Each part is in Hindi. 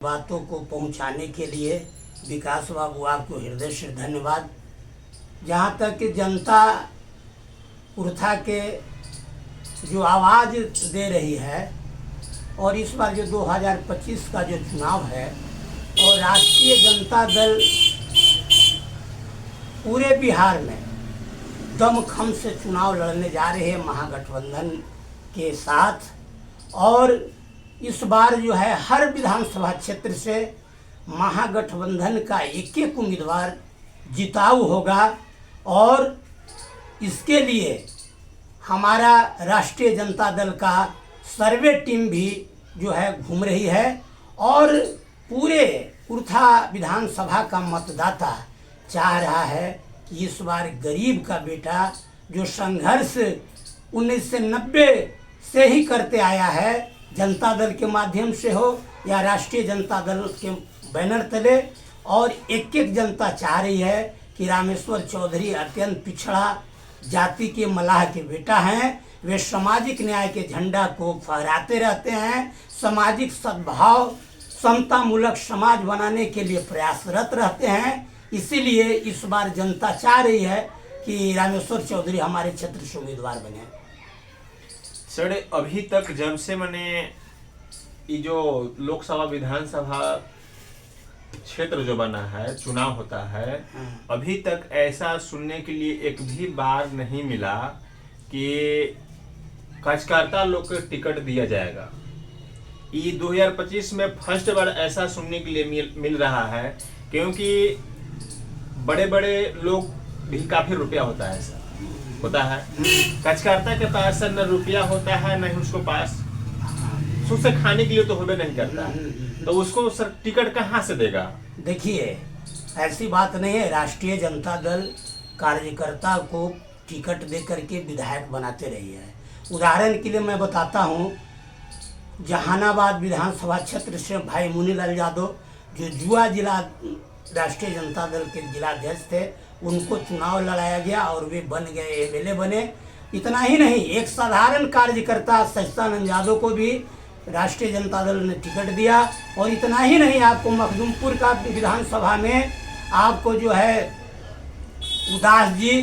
बातों को पहुंचाने के लिए विकास बाबू आपको हृदय से धन्यवाद। जहां तक कि जनता कुर्था के जो आवाज़ दे रही है और इस बार जो 2025 का जो चुनाव है और राष्ट्रीय जनता दल पूरे बिहार में दमखम से चुनाव लड़ने जा रहे हैं महागठबंधन के साथ। और इस बार जो है हर विधानसभा क्षेत्र से महागठबंधन का एक एक उम्मीदवार जिताऊ होगा और इसके लिए हमारा राष्ट्रीय जनता दल का सर्वे टीम भी जो है घूम रही है और पूरे कुर्था विधानसभा का मतदाता चाह रहा है कि इस बार गरीब का बेटा जो संघर्ष 1990 से ही करते आया है, जनता दल के माध्यम से हो या राष्ट्रीय जनता दल के बैनर तले, और एक एक जनता चाह रही है कि रामेश्वर चौधरी अत्यंत पिछड़ा जाति के मलाह के बेटा हैं। वे सामाजिक न्याय के झंडा को फहराते रहते हैं, सामाजिक सद्भाव समतामूलक समाज बनाने के लिए प्रयासरत रहते हैं। इसीलिए इस बार जनता चाह रही है कि रामेश्वर चौधरी हमारे क्षेत्र से उम्मीदवार बने। सर, अभी तक जब से मैंने ये जो लोकसभा विधानसभा क्षेत्र जो बना है, चुनाव होता है, अभी तक ऐसा सुनने के लिए एक भी बार नहीं मिला कि कार्यकर्ता लोग को टिकट दिया जाएगा। ये 2025 में फर्स्ट बार ऐसा सुनने के लिए मिल रहा है, क्योंकि बड़े बड़े लोग भी काफी रुपया होता है, ऐसा होता है। कार्यकर्ता के पास न रुपया होता है, न ही उसको पास उससे खाने के लिए तो होबे नहीं करता, तो उसको सर टिकट कहाँ से देगा? देखिए, ऐसी बात नहीं है। राष्ट्रीय जनता दल कार्यकर्ता को टिकट दे करके विधायक बनाते रही है। उदाहरण के लिए मैं बताता हूँ, जहानाबाद विधानसभा क्षेत्र से भाई मुनीलाल यादव जो जुआ जिला राष्ट्रीय जनता दल के जिलाध्यक्ष थे, उनको चुनाव लड़ाया गया और वे बन गए, एमएलए बने। इतना ही नहीं, एक साधारण कार्यकर्ता सच्चिदानंद यादव को भी राष्ट्रीय जनता दल ने टिकट दिया। और इतना ही नहीं, आपको मखदूमपुर का विधानसभा में आपको जो है उदास जी,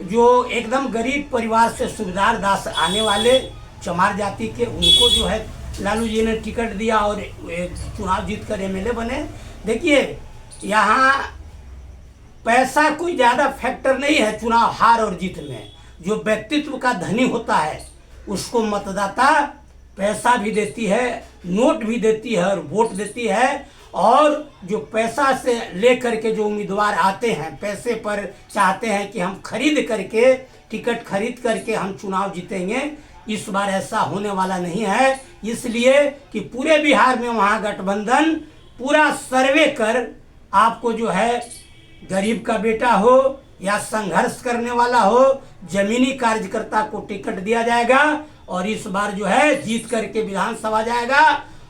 जो एकदम गरीब परिवार से सूबेदार दास आने वाले चमार जाति के, उनको जो है लालू जी ने टिकट दिया और चुनाव जीत कर एमएलए बने। देखिए, यहाँ पैसा कोई ज़्यादा फैक्टर नहीं है चुनाव हार और जीत में। जो व्यक्तित्व का धनी होता है उसको मतदाता पैसा भी देती है, नोट भी देती है और वोट देती है। और जो पैसा से ले करके जो उम्मीदवार आते हैं, पैसे पर चाहते हैं कि हम खरीद करके टिकट खरीद करके हम चुनाव जीतेंगे, इस बार ऐसा होने वाला नहीं है। इसलिए कि पूरे बिहार में महागठबंधन पूरा सर्वे कर आपको जो है गरीब का बेटा हो या संघर्ष करने वाला हो, जमीनी कार्यकर्ता को टिकट दिया जाएगा और इस बार जो है जीत करके विधानसभा जाएगा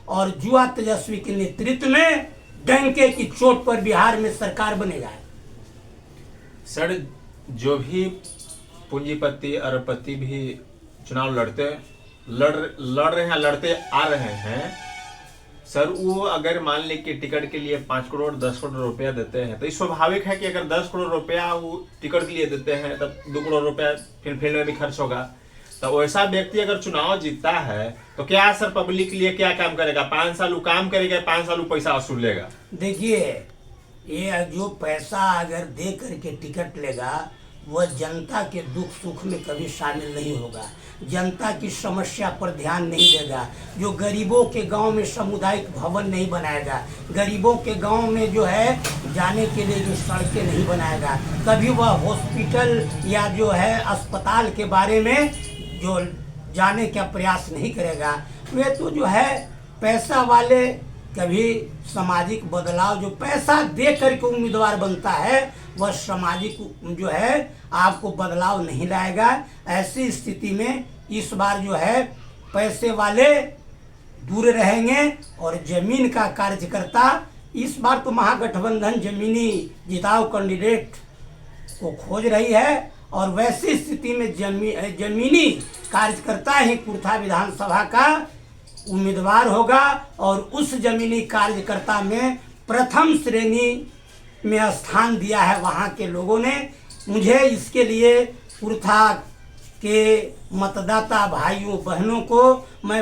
और जुआ तेजस्वी के नेतृत्व में डंके की चोट पर बिहार में सरकार बनेगा। सर, जो भी पूंजीपति अरबपति भी चुनाव लड़ रहे हैं, लड़ते आ रहे हैं सर, वो अगर मान ले कि टिकट के लिए 5 करोड़ 10 करोड़ रुपया देते हैं, तो ये स्वाभाविक है कि अगर 10 करोड़ रुपया वो टिकट के लिए देते हैं, तब 2 करोड़ रुपया फिर फील्ड में भी खर्च होगा। तो वैसा व्यक्ति अगर चुनाव जीतता है तो क्या सर पब्लिक के लिए क्या काम करेगा? 5 साल वो काम करेगा, 5 साल वो पैसा वसूल लेगा। देखिए, ये जो पैसा अगर दे करके टिकट लेगा, वह जनता के दुख सुख में कभी शामिल नहीं होगा, जनता की समस्या पर ध्यान नहीं देगा। जो गरीबों के गांव में सामुदायिक भवन नहीं बनाएगा, गरीबों के गांव में जो है जाने के लिए जो सड़कें नहीं बनाएगा, कभी वह हॉस्पिटल या जो है अस्पताल के बारे में जो जाने का प्रयास नहीं करेगा, वे तो जो है पैसा वाले कभी सामाजिक बदलाव, जो पैसा दे करके उम्मीदवार बनता है, वह सामाजिक जो है आपको बदलाव नहीं लाएगा। ऐसी स्थिति में इस बार जो है पैसे वाले दूर रहेंगे और जमीन का कार्यकर्ता, इस बार तो महागठबंधन जमीनी जिताऊ कैंडिडेट को खोज रही है और वैसी स्थिति में जमीनी कार्यकर्ता ही कुर्था विधानसभा का उम्मीदवार होगा और उस जमीनी कार्यकर्ता में प्रथम श्रेणी में स्थान दिया है वहाँ के लोगों ने। मुझे इसके लिए कुर्था के मतदाता भाइयों बहनों को मैं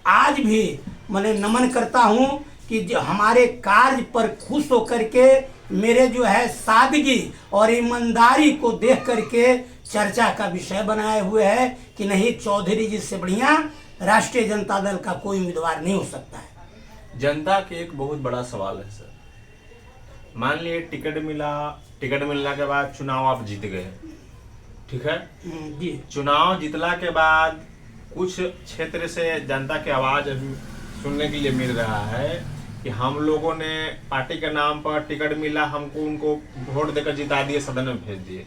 आज भी मैंने नमन करता हूँ कि जो हमारे कार्य पर खुश होकर के मेरे जो है सादगी और ईमानदारी को देख करके चर्चा का विषय बनाए हुए है कि नहीं, चौधरी जी से बढ़िया राष्ट्रीय जनता दल का कोई उम्मीदवार नहीं हो सकता है। जनता के एक बहुत बड़ा सवाल है सर, मान लिए टिकट मिला, टिकट मिलने के बाद चुनाव आप जीत गए, ठीक है जी। चुनाव जीतला के बाद कुछ क्षेत्र से जनता की आवाज अभी सुनने के लिए मिल रहा है कि हम लोगों ने पार्टी के नाम पर टिकट मिला, हमको उनको वोट देकर जिता दिए, सदन में भेज दिए।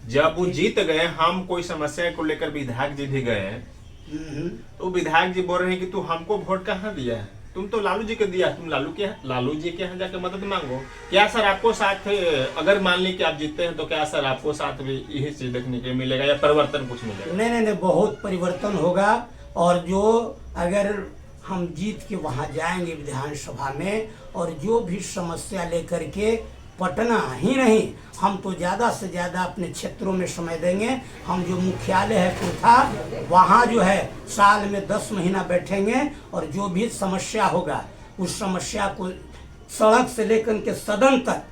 जब वो जीत गए, हम कोई समस्या को लेकर विधायक जी भी गए, तो विधायक जी बोल रहे हैं कि तू हमको वोट कहाँ दिया है, तुम तो लालू जी को दिया, तुम लालू जी के यहाँ जाकर मदद मांगो। क्या सर आपको साथ, अगर मान ली कि आप जीतते हैं तो क्या सर आपको साथ भी यही चीज देखने के मिलेगा या परिवर्तन कुछ मिलेगा? नहीं, बहुत परिवर्तन होगा। और जो अगर हम जीत के वहाँ जाएंगे विधानसभा में और जो भी समस्या लेकर के, पटना ही नहीं, हम तो ज़्यादा से ज़्यादा अपने क्षेत्रों में समय देंगे। हम जो मुख्यालय है कुर्था, वहाँ जो है साल में 10 महीना बैठेंगे और जो भी समस्या होगा उस समस्या को सड़क से लेकर के सदन तक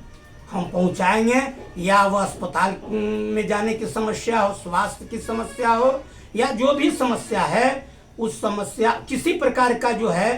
हम पहुँचाएंगे। या वो अस्पताल में जाने की समस्या हो, स्वास्थ्य की समस्या हो, या जो भी समस्या है उस समस्या किसी प्रकार का जो है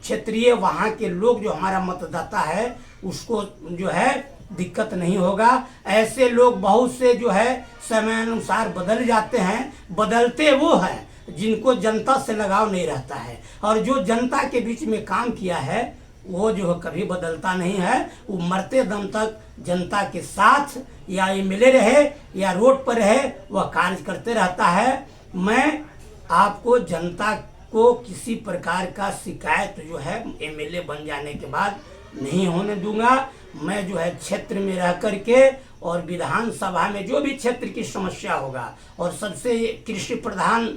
क्षेत्रीय वहाँ के लोग जो हमारा मतदाता है उसको जो है दिक्कत नहीं होगा। ऐसे लोग बहुत से जो है समयानुसार बदल जाते हैं, बदलते वो हैं जिनको जनता से लगाव नहीं रहता है, और जो जनता के बीच में काम किया है वो जो कभी बदलता नहीं है। वो मरते दम तक जनता के साथ या एमएलए रहे या रोड पर रहे, वह कार्य करते रहता है। मैं आपको जनता को किसी प्रकार का शिकायत जो है एमएलए बन जाने के बाद नहीं होने दूंगा। मैं जो है क्षेत्र में रह करके और विधानसभा में जो भी क्षेत्र की समस्या होगा, और सबसे कृषि प्रधान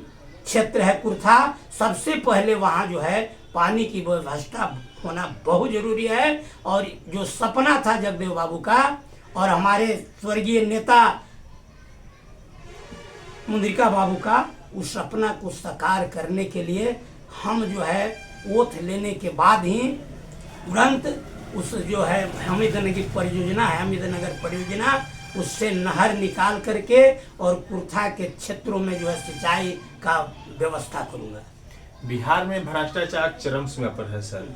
क्षेत्र है कुर्था, सबसे पहले वहाँ जो है पानी की व्यवस्था होना बहुत जरूरी है। और जो सपना था जगदेव बाबू का और हमारे स्वर्गीय नेता मुद्रिका बाबू का, उस सपना को साकार करने के लिए हम जो है ओथ लेने के बाद ही तुरंत उस जो है हमीदनगर की परियोजना है, हमीदनगर परियोजना, उससे नहर निकाल करके और कुर्था के क्षेत्रों में जो है सिंचाई का व्यवस्था करूंगा। बिहार में भ्रष्टाचार चरम सीमा पर है सर।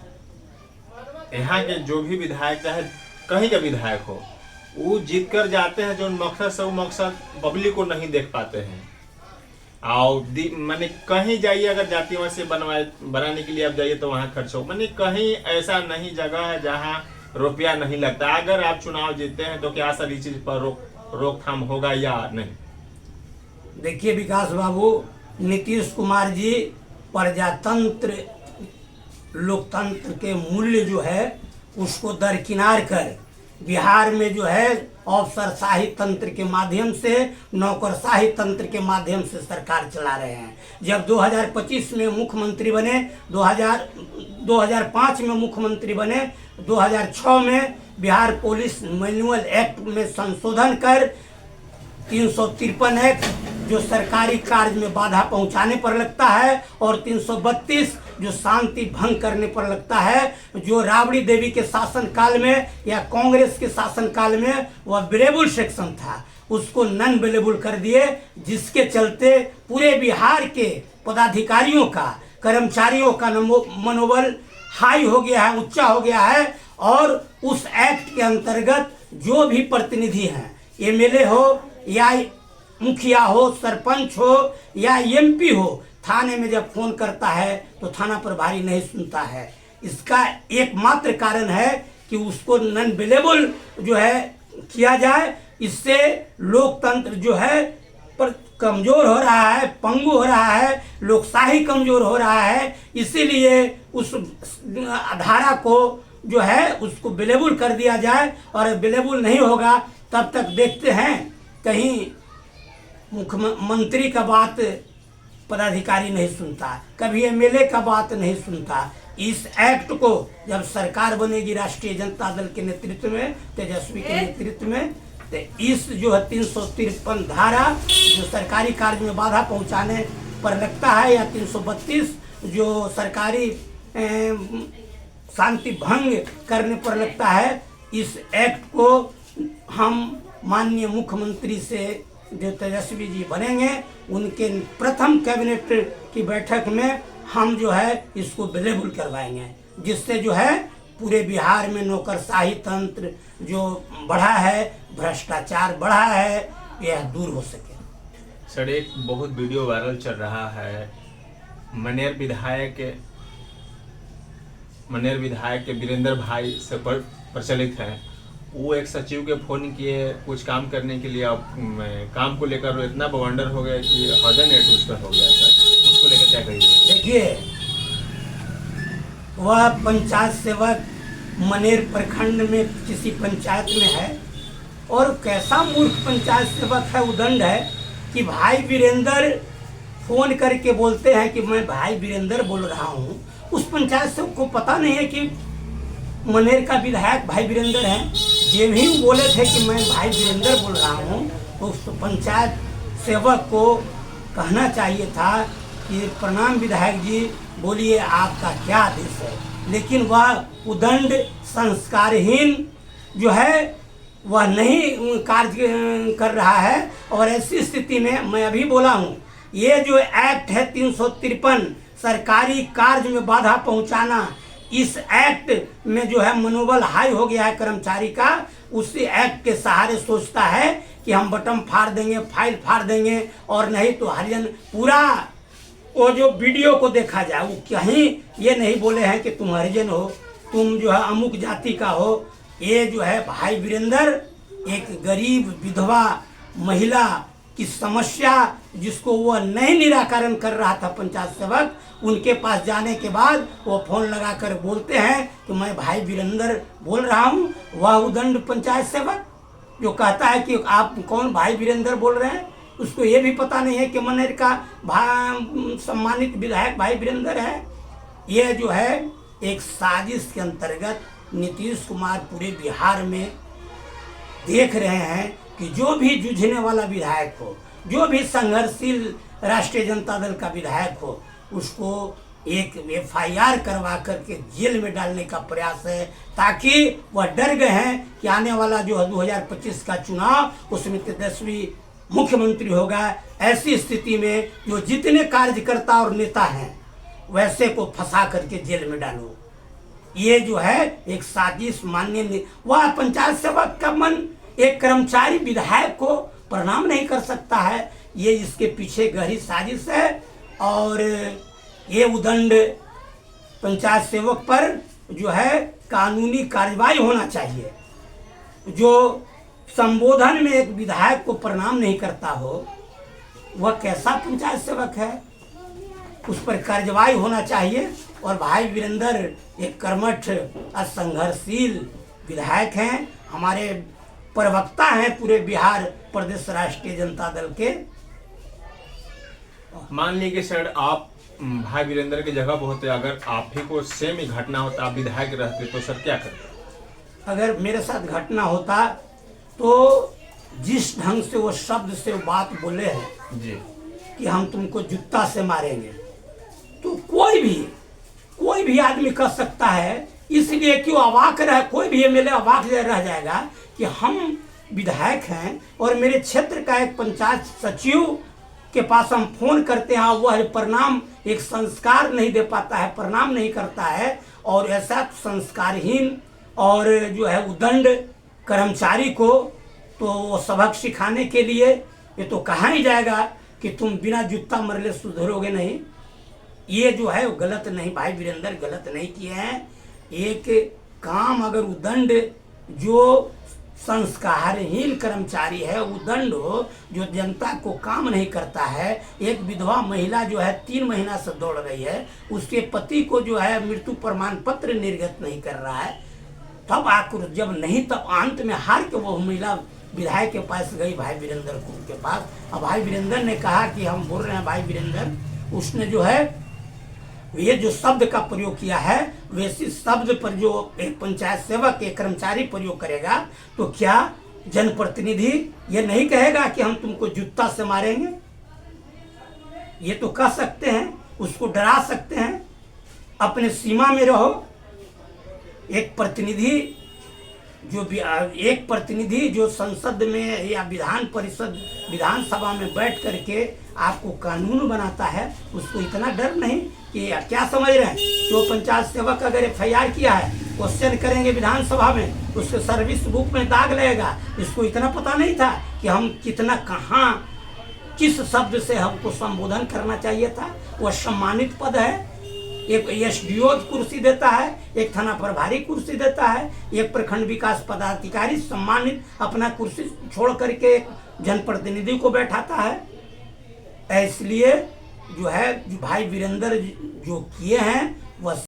यहाँ के जो भी विधायक, चाहे कहीं का विधायक हो, वो जीत कर जाते हैं, जो मकसद से वो मकसद पब्लिक को नहीं देख पाते हैं। और मैंने कहीं जाइए, अगर जाति वहाँ से बनाने के लिए आप जाइए तो वहाँ खर्च हो, मैंने कहीं ऐसा नहीं जगह है जहाँ रुपया नहीं लगता। अगर आप चुनाव जीतते हैं तो क्या सर इस चीज पर रोकथाम होगा या नहीं? देखिए विकास बाबू, नीतीश कुमार जी प्रजातंत्र लोकतंत्र के मूल्य जो है उसको दरकिनार कर बिहार में जो है अफसरशाही तंत्र के माध्यम से, नौकरशाही तंत्र के माध्यम से सरकार चला रहे हैं। जब 2025 में मुख्यमंत्री बने, 2005 में मुख्यमंत्री बने, 2006 में बिहार पुलिस मैनुअल एक्ट में संशोधन कर 353 एक्ट जो सरकारी कार्य में बाधा पहुंचाने पर लगता है, और 332 जो शांति भंग करने पर लगता है, जो राबड़ी देवी के शासन काल में या कांग्रेस के शासन काल में वह बेलेबल सेक्शन था, उसको नॉन बेलेबल कर दिए, जिसके चलते पूरे बिहार के पदाधिकारियों का, कर्मचारियों का मनोबल हाई हो गया है, ऊंचा हो गया है। और उस एक्ट के अंतर्गत जो भी प्रतिनिधि हैं, एमएलए हो या मुखिया हो, सरपंच हो या एमपी हो, थाने में जब फोन करता है तो थाना प्रभारी नहीं सुनता है। इसका एकमात्र कारण है कि उसको नॉन अवेलेबल जो है किया जाए। इससे लोकतंत्र जो है पर कमजोर हो रहा है, पंगु हो रहा है, लोकशाही कमजोर हो रहा है। इसीलिए उस धारा को जो है उसको अवेलेबल कर दिया जाए, और अवेलेबल नहीं होगा तब तक देखते हैं कहीं मुख्यमंत्री का बात पदाधिकारी नहीं सुनता, कभी एमएलए का बात नहीं सुनता। इस एक्ट को जब सरकार बनेगी राष्ट्रीय जनता दल के नेतृत्व में, तेजस्वी के नेतृत्व में, तो इस जो है 353 धारा जो सरकारी कार्य में बाधा पहुंचाने पर लगता है, या 332 जो सरकारी शांति भंग करने पर लगता है, इस एक्ट को हम माननीय मुख्यमंत्री से जो तेजस्वी जी बनेंगे उनके प्रथम कैबिनेट की बैठक में हम जो है इसको विलेबल करवाएंगे, जिससे जो है पूरे बिहार में नौकरशाही तंत्र जो बढ़ा है, भ्रष्टाचार बढ़ा है, यह दूर हो सके। सर, एक बहुत वीडियो वायरल चल रहा है, मनेर विधायक के वीरेंद्र भाई से प्रचलित है। वो एक सचिव के फोन किए कुछ काम करने के लिए, अब काम को लेकर इतना बवंडर हो गया कि हजन नेट उस पर हो गया। सर, उसको लेकर क्या कहिए? देखिए, वह पंचायत सेवक मनेर प्रखंड में किसी पंचायत में है, और कैसा मूर्ख पंचायत सेवक है, उदंड है कि भाई वीरेंद्र फोन करके बोलते हैं कि मैं भाई वीरेंद्र बोल रहा हूँ। उस पंचायत सेवक को पता नहीं है कि मनेर का विधायक भाई वीरेंद्र हैं। ये भी बोले थे कि मैं भाई वीरेंद्र बोल रहा हूँ, तो उस पंचायत सेवक को कहना चाहिए था कि प्रणाम विधायक जी, बोलिए आपका क्या आदेश है। लेकिन वह उदंड संस्कारहीन जो है वह नहीं कार्य कर रहा है। और ऐसी स्थिति में मैं अभी बोला हूँ, ये जो एक्ट है 353 सरकारी कार्य में बाधा पहुंचाना, इस एक्ट में जो है मनोबल हाई हो गया है कर्मचारी का। उसी एक्ट के सहारे सोचता है कि हम बटन फाड़ देंगे, फाइल फाड़ देंगे, और नहीं तो हरिजन पूरा वो जो वीडियो को देखा जाए, वो कहीं ये नहीं बोले हैं कि तुम हरिजन हो, तुम जो है अमुक जाति का हो। ये जो है भाई वीरेंद्र एक गरीब विधवा महिला की समस्या जिसको वह नहीं निराकरण कर रहा था पंचायत सेवक, उनके पास जाने के बाद वो फोन लगाकर बोलते हैं कि मैं भाई वीरेंद्र बोल रहा हूँ। वह उदंड पंचायत सेवक जो कहता है कि आप कौन भाई वीरेंद्र बोल रहे हैं, उसको ये भी पता नहीं है कि मनेर का सम्मानित विधायक भाई वीरेंद्र है। ये जो है एक साजिश के अंतर्गत नीतीश कुमार पूरे बिहार में देख रहे हैं कि जो भी जूझने वाला विधायक हो, जो भी संघर्षशील राष्ट्रीय जनता दल का विधायक हो, उसको एक एफआईआर करवा करके जेल में डालने का प्रयास है, ताकि वह डर गए हैं कि आने वाला जो 2025 का चुनाव उसमें तेजस्वी मुख्यमंत्री होगा। ऐसी स्थिति में जो जितने कार्यकर्ता और नेता हैं वैसे को फंसा करके जेल में डालो। ये जो है एक साजिश माननीय वह पंचायत सेवक का मन एक कर्मचारी विधायक को प्रणाम नहीं कर सकता है। ये इसके पीछे गहरी साजिश है, और ये उदंड पंचायत सेवक पर जो है कानूनी कार्रवाई होना चाहिए। जो संबोधन में एक विधायक को प्रणाम नहीं करता हो, वह कैसा पंचायत सेवक है, उस पर कार्रवाई होना चाहिए। और भाई वीरेंद्र एक कर्मठ संघर्षशील विधायक हैं, हमारे प्रवक्ता हैं पूरे बिहार प्रदेश राष्ट्रीय जनता दल के। मान लीजिए सर, आप भाई वीरेंद्र की जगह पर होते, अगर आप ही को सेम ही घटना होता, आप विधायक रहते, तो सर क्या करते? अगर मेरे साथ घटना होता तो जिस ढंग से वो शब्द से वो बात बोले हैं जी कि हम तुमको जूता से मारेंगे, तो कोई भी आदमी कर सकता है। इसलिए क्यों अवाक रह, कोई भी एमएलए अवाक रह जाएगा कि हम विधायक हैं और मेरे क्षेत्र का एक पंचायत सचिव के पास हम फोन करते हैं, वह प्रणाम एक संस्कार नहीं दे पाता है, प्रणाम नहीं करता है, और ऐसा संस्कारहीन और जो है उदंड कर्मचारी को तो वो सबक सिखाने के लिए ये तो कहा ही जाएगा कि तुम बिना जूता मरले सुधरोगे नहीं। ये जो है वो गलत नहीं, भाई वीरेंद्र गलत नहीं किए हैं। एक काम अगर उदंड जो संस्कारहीन कर्मचारी है, उदंड हो, जो जनता को काम नहीं करता है, एक विधवा महिला जो है 3 महीना से दौड़ रही है, उसके पति को जो है मृत्यु प्रमाण पत्र निर्गत नहीं कर रहा है, तब आक्रोश जब नहीं तब अंत में हार के वो महिला विधायक के पास गई भाई वीरेंद्र के पास। अब भाई वीरेंद्र ने कहा कि हम बोल रहे हैं भाई वीरेंद्र उसने जो है ये जो शब्द का प्रयोग किया है, वैसे शब्द पर जो एक पंचायत सेवक एक कर्मचारी प्रयोग करेगा तो क्या जनप्रतिनिधि ये नहीं कहेगा कि हम तुमको जूता से मारेंगे? ये तो कह सकते हैं, उसको डरा सकते हैं, अपने सीमा में रहो। एक प्रतिनिधि जो संसद में या विधानसभा में बैठ करके आपको कानून बनाता है, उसको इतना डर नहीं कि क्या समझ रहे हैं कि वो पंचायत सेवक अगर FIR किया है, क्वेश्चन करेंगे विधानसभा में, उसके सर्विस बुक में दाग लगेगा। इसको इतना पता नहीं था कि हम कितना कहाँ किस शब्द से हमको संबोधन करना चाहिए था। वह सम्मानित पद है, एक SDO कुर्सी देता है, एक थाना प्रभारी कुर्सी देता है, एक प्रखंड विकास पदाधिकारी सम्मानित अपना कुर्सी छोड़ करके एक जनप्रतिनिधि को बैठाता है। इसलिए जो है भाई वीरेंद्र जो किए हैं वह